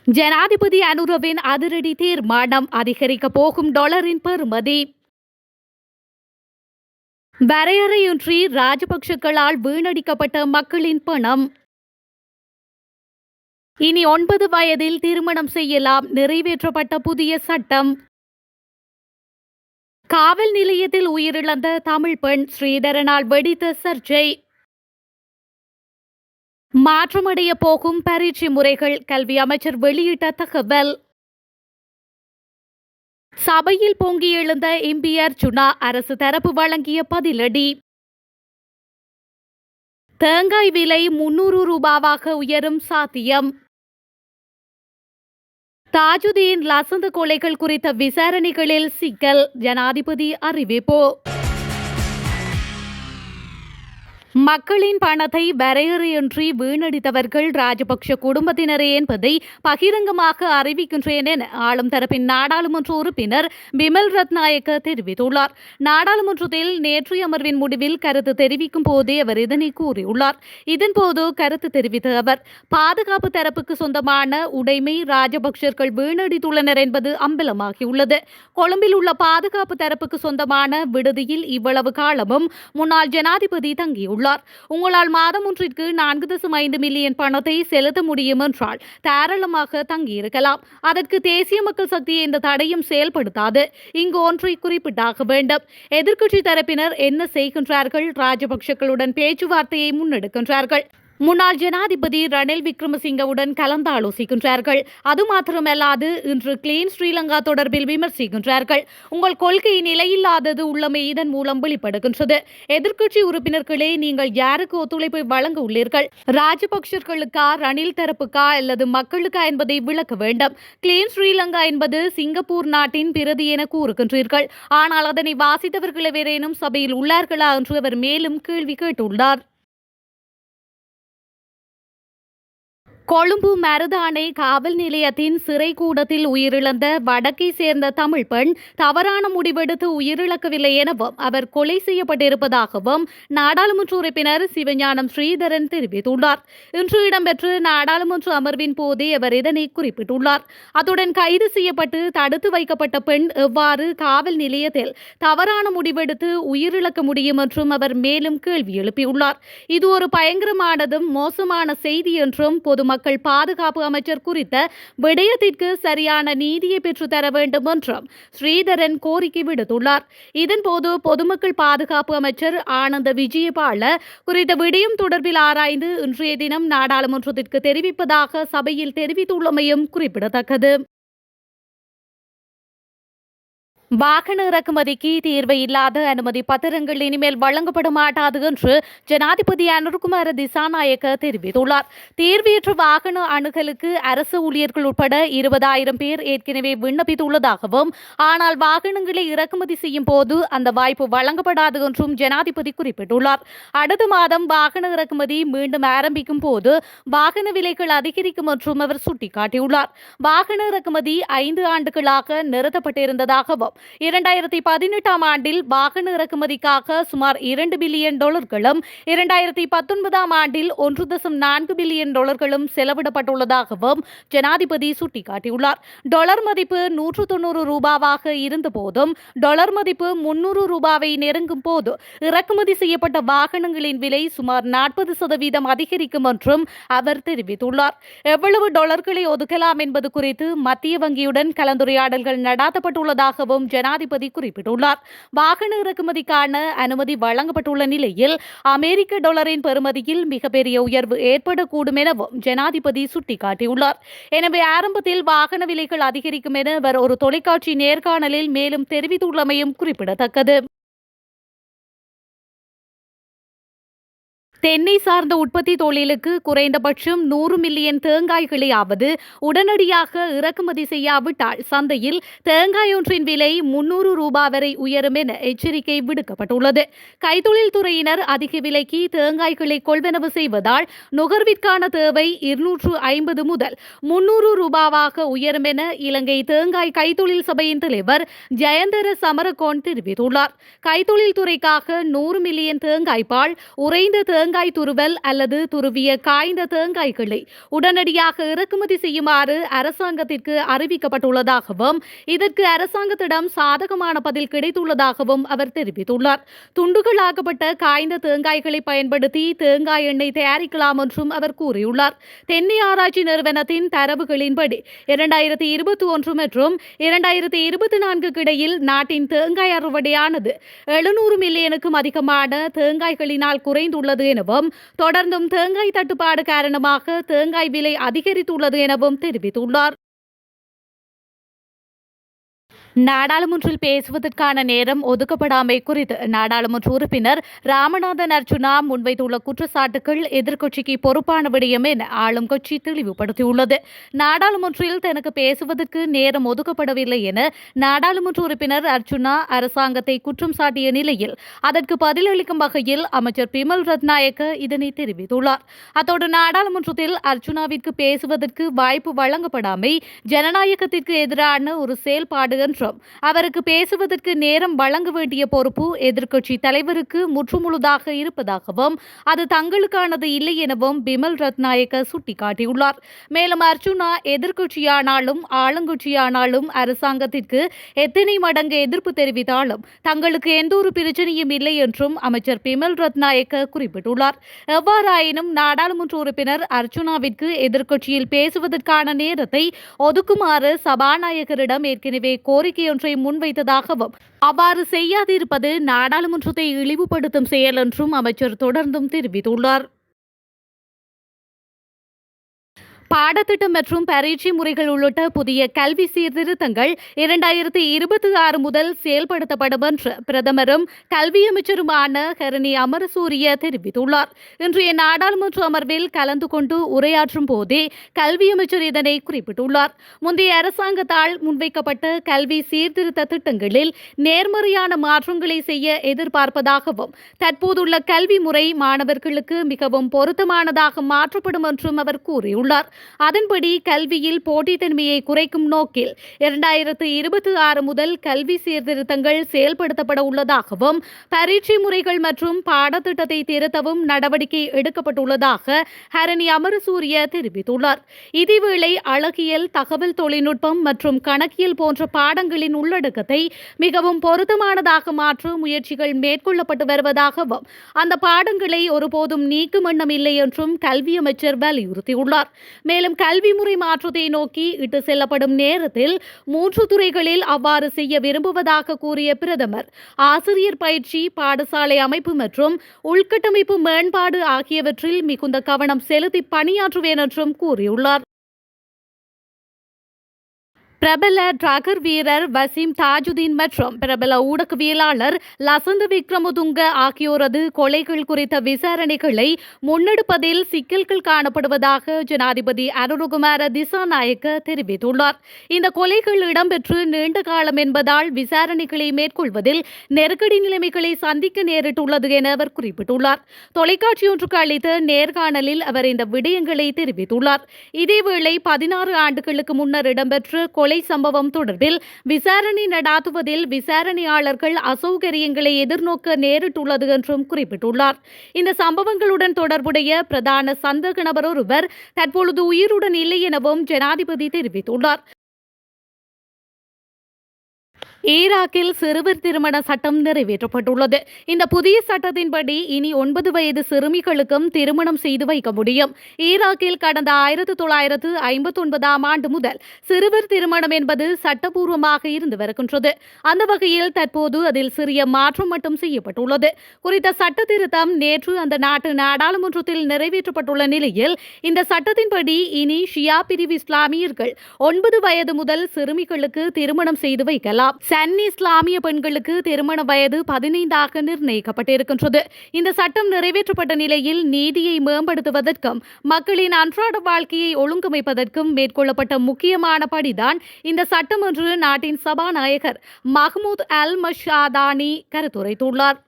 ஜனாதிபதி அனுரவின் அதிரடி தீர்மானம் அதிகரிக்க போகும் டாலரின் பெறுமதி. வரையறையின்றி ராஜபக்ஷக்களால் வீணடிக்கப்பட்ட மக்களின் பணம். இனி 9 வயதில் திருமணம் செய்யலாம், நிறைவேற்றப்பட்ட புதிய சட்டம். காவல் நிலையத்தில் உயிரிழந்த தமிழ் பெண் ஸ்ரீதரனால் வெடித்த சர்ச்சை. மாற்றமடைய போகும் பரீட்சை முறைகள் கல்வி அமைச்சர் வெளியிட்ட தகவல். சபையில் பொங்கி எழுந்த எம்பி அர்ச்சுனா அரசு தரப்பு வழங்கிய பதிலடி. தேங்காய் விலை 300 ரூபாவாக உயரும் சாத்தியம். தாஜுதீன் லசந்த கொலைகள் குறித்த விசாரணைகளில் சிக்கல், ஜனாதிபதி அறிவிப்பு. மக்களின் பணத்தை வரையறையின்றி வீணடித்தவர்கள் ராஜபக்ஷ குடும்பத்தினரே என்பதை பகிரங்கமாக அறிவிக்கின்றேன் என ஆளும் தரப்பின் நாடாளுமன்ற உறுப்பினர் பிமல் ரத்நாயக்க தெரிவித்துள்ளார். நாடாளுமன்றத்தில் நேற்றைய அமர்வின் முடிவில் கருத்து தெரிவிக்கும் போதே அவர் இதனை கூறியுள்ளார். இதன்போது கருத்து தெரிவித்த அவர், பாதுகாப்பு தரப்புக்கு சொந்தமான உடைமை ராஜபக்சர்கள் வீணடித்துள்ளனர் என்பது அம்பலமாகியுள்ளது. கொழும்பில் உள்ள பாதுகாப்பு தரப்புக்கு சொந்தமான விடுதியில் இவ்வளவு காலமும் முன்னாள் ஜனாதிபதி தங்கியுள்ளார். உங்களால் மாதம் ஒன்றிற்கு 4.5 மில்லியன் பணத்தை செலுத்த முடியும் என்றால் தாராளமாக தங்கியிருக்கலாம். அதற்கு தேசிய மக்கள் சக்தி இந்த தடையும் செயல்படுத்தாது. இங்கு ஒன்றை குறிப்பிட்டாக வேண்டும். எதிர்க்கட்சி தரப்பினர் என்ன செய்கின்றார்கள்? ராஜபக்சக்களுடன் பேச்சுவார்த்தையை முன்னெடுக்கின்றார்கள். முன்னாள் ஜனாதிபதி ரணில் விக்ரமசிங்கவுடன் கலந்தாலோசிக்கின்றார்கள். அது மாத்திரமல்லாது இன்று கிளீன் ஸ்ரீலங்கா தொடர்பில் விமர்சிக்கின்றார்கள். உங்கள் கொள்கை நிலையில்லாதது உள்ளமை இதன் மூலம் வெளிப்படுகின்றது. எதிர்க்கட்சி உறுப்பினர்களே, நீங்கள் யாருக்கு ஒத்துழைப்பை வழங்க உள்ளீர்கள்? ராஜபக்சர்களுக்கா, ரணில் தரப்புக்கா அல்லது மக்களுக்கா என்பதை விளக்க வேண்டும். கிளீன் ஸ்ரீலங்கா என்பது சிங்கப்பூர் நாட்டின் பிரதி என கூறுகின்றீர்கள். ஆனால் அதனை வாசித்தவர்கள் வேறேனும் சபையில் உள்ளார்களா என்று அவர் மேலும் கேள்வி கேட்டுள்ளார். கொழும்பு மருதானை காவல் நிலையத்தின் சிறை கூடத்தில் உயிரிழந்த வடக்கை சேர்ந்த தமிழ் பெண் தவறான முடிவெடுத்து உயிரிழக்கவில்லை எனவும் அவர் கொலை செய்யப்பட்டிருப்பதாகவும் நாடாளுமன்ற உறுப்பினர் சிவஞானம் ஸ்ரீதரன் தெரிவித்துள்ளார். இன்று இடம்பெற்ற நாடாளுமன்ற அமர்வின் போதே அவர் இதனை குறிப்பிட்டுள்ளார். அத்துடன் கைது செய்யப்பட்டு தடுத்து வைக்கப்பட்ட பெண் எவ்வாறு காவல் நிலையத்தில் தவறான முடிவெடுத்து உயிரிழக்க முடியும் என்றும் அவர் மேலும் கேள்வி எழுப்பியுள்ளார். இது ஒரு பயங்கரமானதும் மோசமான செய்தி என்றும் பொதுமக்கள் பாதுகாப்பு அமைச்சர் குறித்த விடயத்திற்கு சரியான நீதியை பெற்றுத்தர வேண்டும் என்றும் ஸ்ரீதரன் கோரிக்கை விடுத்துள்ளார். இதன்போது பொதுமக்கள் பாதுகாப்பு அமைச்சர் ஆனந்த விஜயபால குறித்த விடயம் தொடர்பில் ஆராய்ந்து இன்றைய தினம் நாடாளுமன்றத்திற்கு தெரிவிப்பதாக சபையில் தெரிவித்துள்ளமையும் குறிப்பிடத்தக்கது. வாகன இறக்குமதிக்கு தீர்வு இல்லாத அனுமதி பத்திரங்கள் இனிமேல் வழங்கப்பட மாட்டாது என்று ஜனாதிபதி அனுர்குமார திசாநாயக்க தெரிவித்துள்ளார். தீர்வையற்ற வாகன அணுகலுக்கு அரசு ஊழியர்கள் உட்பட 20,000 பேர் ஏற்கனவே விண்ணப்பித்துள்ளதாகவும், ஆனால் வாகனங்களை இறக்குமதி செய்யும் போது அந்த வாய்ப்பு வழங்கப்படாது என்றும் ஜனாதிபதி குறிப்பிட்டுள்ளார். அடுத்த மாதம் வாகன இறக்குமதி மீண்டும் ஆரம்பிக்கும் போது வாகன விலைகள் அதிகரிக்கும் என்றும் அவர் சுட்டிக்காட்டியுள்ளார். வாகன இறக்குமதி 5 ஆண்டுகளாக நிறுத்தப்பட்டிருந்ததாகவும் 2018 ஆண்டில் வாகன இறக்குமதிக்காக சுமார் $2 பில்லியன் 2019 ஆண்டில் $1.4 பில்லியன் செலவிடப்பட்டுள்ளதாகவும் ஜனாதிபதி சுட்டிக்காட்டியுள்ளார். டாலர் மதிப்பு 190 ரூபாவாக இருந்த போதும் டாலர் மதிப்பு 300 ரூபாவை நெருங்கும் போது இறக்குமதி செய்யப்பட்ட வாகனங்களின் விலை சுமார் 40% அதிகரிக்கும் என்றும் அவர் தெரிவித்துள்ளார். எவ்வளவு டாலர்களை ஒதுக்கலாம் என்பது குறித்து மத்திய வங்கியுடன் கலந்துரையாடல்கள் நடாத்தப்பட்டுள்ளதாகவும் ஜனாதிபதி குறிப்பிட்டுள்ளார். வாகன இறக்குமதிக்கான அனுமதி வழங்கப்பட்டுள்ள நிலையில் அமெரிக்க டாலரின் பெறுமதியில் மிகப்பெரிய உயர்வு ஏற்படக்கூடும் எனவும் ஜனாதிபதி சுட்டிக்காட்டியுள்ளார். எனவே ஆரம்பத்தில் வாகன விலைகள் அதிகரிக்கும் என அவர் ஒரு தொலைக்காட்சி நேர்காணலில் மேலும் தெரிவித்துள்ளமையும் குறிப்பிடத்தக்கது. தென்னை சார்ந்த உற்பத்தி தொழிலுக்கு குறைந்தபட்சம் 100 மில்லியன் தேங்காய்களையாவது உடனடியாக இறக்குமதி செய்யாவிட்டால் சந்தையில் தேங்காய் ஒன்றின் விலை 300 ரூபாய் வரை உயரும் என எச்சரிக்கை விடுக்கப்பட்டுள்ளது. கைத்தொழில் துறையினர் அதிக விலைக்கு தேங்காய்களை கொள்வனவு செய்வதால் நுகர்விற்கான தேவை 250 முதல் 300 ரூபாவாக உயரும் என இலங்கை தேங்காய் கைத்தொழில் சபையின் தலைவர் ஜெயந்தர சமரகோன் தெரிவித்துள்ளார். கைத்தொழில் துறைக்காக 100 மில்லியன் தேங்காய் பால், உறைந்த தேங்காய் தேங்காய் துருவல் அல்லது துருவிய காய்ந்த தேங்காய்களை உடனடியாக இறக்குமதி செய்யுமாறு அரசாங்கத்திற்கு அறிவிக்கப்பட்டுள்ளதாகவும் இதற்கு அரசாங்கத்திடம் சாதகமான பதில் கிடைத்துள்ளதாகவும் அவர் தெரிவித்துள்ளார். துண்டுகளாக்கப்பட்ட காய்ந்த தேங்காய்களை பயன்படுத்தி தேங்காய் எண்ணெய் தயாரிக்கலாம் என்றும் அவர் கூறியுள்ளார். தென்னை ஆராய்ச்சி நிறுவனத்தின் தரவுகளின்படி 2021 மற்றும் 2024 இடையில் நாட்டின் தேங்காய் அறுவடையானது 700 மில்லியனுக்கும் அதிகமான தேங்காய்களினால் குறைந்துள்ளது எனவும் தொடர்ந்தும் தேங்காய் தட்டுப்பாடு காரணமாக தேங்காய் விலை அதிகரித்துள்ளது எனவும் தெரிவித்துள்ளார். நாடாளுமன்றில் பேசுவதற்கான நேரம் ஒதுக்கப்படாமை குறித்து நாடாளுமன்ற உறுப்பினர் ராமநாதன் அர்ச்சுனா முன்வைத்துள்ள குற்றச்சாட்டுகள் எதிர்க்கட்சிக்கு பொறுப்பான விடயம் என ஆளும் கட்சி தெளிவுபடுத்தியுள்ளது. நாடாளுமன்றில் தனக்கு பேசுவதற்கு நேரம் ஒதுக்கப்படவில்லை என நாடாளுமன்ற உறுப்பினர் அர்ச்சுனா அரசாங்கத்தை குற்றம் சாட்டிய நிலையில் அதற்கு பதிலளிக்கும் வகையில் அமைச்சர் பிமல் ரத்நாயக்க இதனை தெரிவித்துள்ளார். அத்தோடு நாடாளுமன்றத்தில் அர்ச்சுனாவிற்கு பேசுவதற்கு வாய்ப்பு வழங்கப்படாமை ஜனநாயகத்திற்கு எதிரான ஒரு செயல்பாடு என்றும் அவருக்கு பேசுவதற்கு நேரம் வழங்க வேண்டிய பொறுப்பு எதிர்க்கட்சி தலைவருக்கு முற்றுமுழுதாக இருப்பதாகவும் அது தங்களுக்கானது இல்லை எனவும் பிமல் ரத்நாயக்க சுட்டிக்காட்டியுள்ளார். மேலும் அர்ச்சுனா எதிர்க்கட்சியானாலும் ஆளுங்கட்சியானாலும் அரசாங்கத்திற்கு எத்தனை மடங்கு எதிர்ப்பு தெரிவித்தாலும் தங்களுக்கு எந்த ஒரு பிரச்சனையும் இல்லை என்றும் அமைச்சர் பிமல் ரத்நாயக்க குறிப்பிட்டுள்ளார். எவ்வாறாயினும் நாடாளுமன்ற உறுப்பினர் அர்ச்சுனாவிற்கு எதிர்க்கட்சியில் பேசுவதற்கான நேரத்தை ஒதுக்குமாறு சபாநாயகரிடம் ஏற்கனவே கோரிக்கை ஒன்றை முன்வைத்ததாகவும் அவ்வாறு செய்யாதிருப்பது நாடாளுமன்றத்தை இழிவுபடுத்தும் செயல் என்றும் அமைச்சர் தொடர்ந்தும் தெரிவித்துள்ளார். பாடத்திட்டம் மற்றும் பரீட்சை முறைகள் உள்ளிட்ட புதிய கல்வி சீர்திருத்தங்கள் 2026 முதல் செயல்படுத்தப்படும் என்று பிரதமரும் கல்வி அமைச்சருமான ஹரணி அமரசூரிய தெரிவித்துள்ளார். இன்றைய நாடாளுமன்ற அமர்வில் கலந்து கொண்டு உரையாற்றும் போதே கல்வி அமைச்சர் இதனை குறிப்பிட்டுள்ளார். முந்தைய அரசாங்கத்தால் முன்வைக்கப்பட்ட கல்வி சீர்திருத்த திட்டங்களில் நேர்மறையான மாற்றங்களை செய்ய எதிர்பார்ப்பதாகவும் தற்போதுள்ள கல்வி முறை மாணவர்களுக்கு மிகவும் பொருத்தமானதாக மாற்றப்படும் என்றும் அவர் கூறியுள்ளார். அதன்படி கல்வியில் போட்டித்தன்மையை குறைக்கும் நோக்கில் 2026 முதல் கல்வி சீர்திருத்தங்கள் செயல்படுத்தப்பட உள்ளதாகவும் பரீட்சை முறைகள் மற்றும் பாடத்திட்டத்தை திருத்தவும் நடவடிக்கை எடுக்கப்பட்டுள்ளதாக ஹரணி அமரசூரிய தெரிவித்துள்ளார். இதேவேளை அழகியல், தகவல் தொழில்நுட்பம் மற்றும் கணக்கியல் போன்ற பாடங்களின் உள்ளடக்கத்தை மிகவும் பொருத்தமானதாக மாற்ற முயற்சிகள் மேற்கொள்ளப்பட்டு வருவதாகவும் அந்த பாடங்களை ஒருபோதும் நீக்கும் எண்ணம் இல்லை என்றும் கல்வி அமைச்சர் வலியுறுத்தியுள்ளார். மேலும் கல்வி முறை மாற்றத்தை நோக்கி இட்டு செல்லப்படும் நேரத்தில் 3 துறைகளில் அவ்வாறு செய்ய விரும்புவதாக கூறிய பிரதமர் ஆசிரியர் பயிற்சி, பாடசாலை அமைப்பு மற்றும் உள்கட்டமைப்பு மேம்பாடு ஆகியவற்றில் மிகுந்த கவனம் செலுத்தி பணியாற்றுவேன் என்றும் கூறியுள்ளார். பிரபல டிராகர் வீரர் வசீம் தாஜுதீன் மற்றும் பிரபல ஊடகவியலாளர் லசந்த விக்ரமதுங்க ஆகியோரது கொலைகள் குறித்த விசாரணைகளை முன்னெடுப்பதில் சிக்கல்கள் காணப்படுவதாக ஜனாதிபதி அனுரகுமார திசாநாயக்க தெரிவித்துள்ளார். இந்த கொலைகள் இடம்பெற்று நீண்ட காலம் என்பதால் விசாரணைகளை மேற்கொள்வதில் நெருக்கடி நிலைமைகளை சந்திக்க நேரிட்டுள்ளது என அவர் குறிப்பிட்டுள்ளார். தொலைக்காட்சி ஒன்றுக்கு அளித்த நேர்காணலில் அவர் இந்த விடயங்களை தெரிவித்துள்ளார். இதேவேளை 16 ஆண்டுகளுக்கு முன்னர் இடம்பெற்ற கொலை சம்பவம் தொடர்பில் விசாரணை நடாத்துவதில் விசாரணையாளர்கள் அசௌகரியங்களை எதிர்நோக்க நேரிட்டுள்ளது என்றும் குறிப்பிட்டுள்ளார். இந்த சம்பவங்களுடன் தொடர்புடைய பிரதான சந்தேக நபர் ஒருவர் தற்பொழுது உயிருடன் இல்லை எனவும் ஜனாதிபதி தெரிவித்துள்ளார். ஈராக்கில் சிறுவர் திருமண சட்டம் நிறைவேற்றப்பட்டுள்ளது. இந்த புதிய சட்டத்தின்படி இனி 9 வயது சிறுமிகளுக்கும் திருமணம் செய்து வைக்க முடியும். ஈராக்கில் கடந்த 1959 ஆண்டு முதல் சிறுவர் திருமணம் என்பது சட்டபூர்வமாக இருந்து வருகின்றது. அந்த வகையில் தற்போது அதில் சிறிய மாற்றம் மட்டும் செய்யப்பட்டுள்ளது. குறித்த சட்ட திருத்தம் நேற்று அந்த நாட்டு நாடாளுமன்றத்தில் நிறைவேற்றப்பட்டுள்ள நிலையில் இந்த சட்டத்தின்படி இனி ஷியா பிரிவு இஸ்லாமியர்கள் 9 வயது முதல் சிறுமிகளுக்கு திருமணம் செய்து வைக்கலாம். சன்னி இஸ்லாமிய பெண்களுக்கு திருமண வயது 15 நிர்ணயிக்கப்பட்டிருக்கின்றது. இந்த சட்டம் நிறைவேற்றப்பட்ட நிலையில் நீதியை மேம்படுத்துவதற்கும் மக்களின் அன்றாட வாழ்க்கையை ஒழுங்கமைப்பதற்கும் மேற்கொள்ளப்பட்ட முக்கியமான படிதான் இந்த சட்டம் என்று நாட்டின் சபாநாயகர் மஹ்மூத் அல் மஷாதானி கருத்துரைத்துள்ளார்.